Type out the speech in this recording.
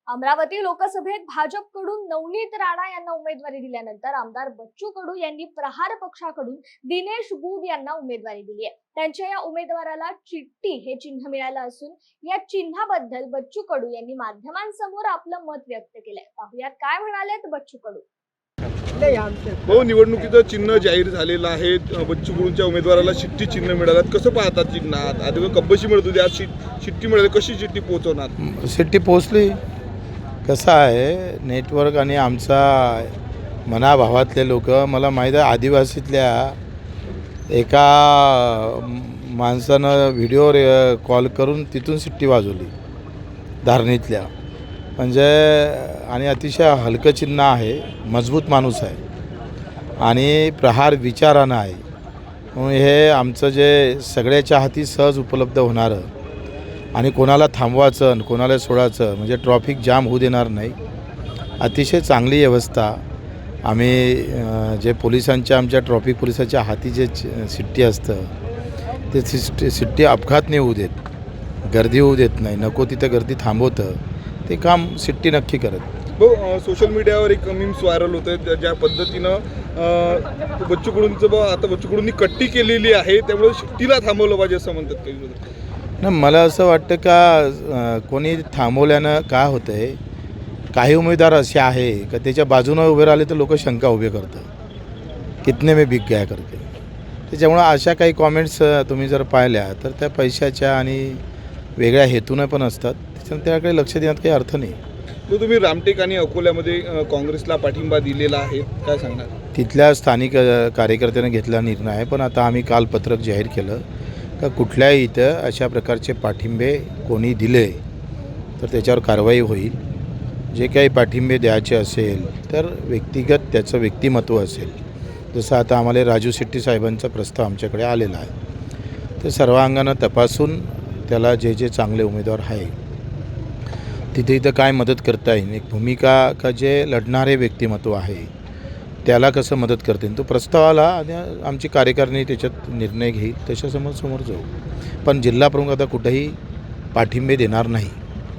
अमरावती लोकसभेत भाजपकडून नवनीत राणा यांना उमेदवारी दिल्यानंतर आमदार बच्चू कडू यांनी प्रहार पक्षाकडून दिनेश बुब यांना उमेदवारी दिली आहे। त्यांच्या या उमेदवाराला चिठ्ठी हे चिन्ह मिळालं असून या चिन्हाबद्दल बच्चू कडू यांनी माध्यमांसमोर आपलं मत व्यक्त केलंय। पाहूयात काय म्हणालेत बच्चू कडू। हो, निवडणुकीचं चिन्ह जाहीर झालेलं आहे। बच्चू कडूंच्या उमेदवाराला चिठ्ठी चिन्ह मिळालं, कसं पाहतात चिन्हात? आधी कब्बशी मिळत होती, आज चिठ्ठी मिळाली, कशी चिठ्ठी पोहोचवणार? चिठ्ठी पोहोचली। कसं आहे, नेटवर्क आणि आमचा मनाभावातले लोक, मला माहीत आहे आदिवासीतल्या एका माणसानं व्हिडिओ कॉल करून तिथून चिठ्ठी वाजवली धारणीतल्या, म्हणजे आणि अतिशय हलकं चिन्ह आहे, मजबूत माणूस आहे आणि प्रहार विचारानं आहे, म्हणून हे आमचं जे सगळ्याच्या हाती सहज उपलब्ध होणारं आणि कोणाला थांबवायचं आणि कोणाला सोडायचं, म्हणजे ट्रॉफिक जाम होऊ देणार नाही, अतिशय चांगली व्यवस्था आम्ही जे पोलिसांच्या, आमच्या ट्रॉफिक पोलिसाच्या हाती जे चिठ्ठी असतं ते चिठ्ठी अपघात नाही होऊ देत, गर्दी होऊ देत नाही, नको तिथं गर्दी थांबवतं, ते काम चिठ्ठी नक्की करत। हो, सोशल मीडियावर एक मीम्स व्हायरल होत आहे, ज्या पद्धतीनं बच्चू कडूंचं आता बच्चू कडूंनी कट्टी केलेली आहे, त्यामुळे चिठ्ठीला थांबवलं पाहिजे असं म्हणतात काही लोक। ना, मला असं वाटतं का कोणी थांबवल्यानं काय होतं आहे, काही उमेदवार असे आहे का त्याच्या बाजूनं उभे राहिले तर लोक शंका उभे करतात, कितने में बिक गया करके। त्याच्यामुळं अशा काही कॉमेंट्स तुम्ही जर पाहिल्या तर त्या पैशाच्या आणि वेगळ्या हेतूनं पण असतात, त्याच्यानं त्याकडे लक्ष देण्यात काही अर्थ नाही। तो तुम्ही रामटेक आणि अकोल्यामध्ये काँग्रेसला पाठिंबा दिलेला आहे, काय सांगणार? तिथल्या स्थानिक कार्यकर्त्याने घेतला निर्णय आहे, पण आता आम्ही काल पत्रक जाहीर केलं का कुठल्याही इथं अशा प्रकारचे पाठिंबे कोणी दिले तर त्याच्यावर कारवाई होईल। जे काही पाठिंबे द्यायचे असेल तर व्यक्तिगत त्याचं व्यक्तिमत्व असेल, जसं आता आम्हाला राजू शेट्टी साहेबांचा प्रस्ताव आमच्याकडे आलेला आहे, तर सर्वांगानं तपासून त्याला जे जे चांगले उमेदवार आहे तिथे इथं काय मदत करता येईल, एक भूमिका का जे लढणारे व्यक्तिमत्व आहे त्याला कसं मदत करता येईल, तो प्रस्ताव आला आणि आमची कार्यकारिणी त्याच्यात निर्णय घेईल, त्याच्यासमोर जाऊ। पण जिल्हा प्रमुख आता कुठेही पाठिंबे देणार नाही।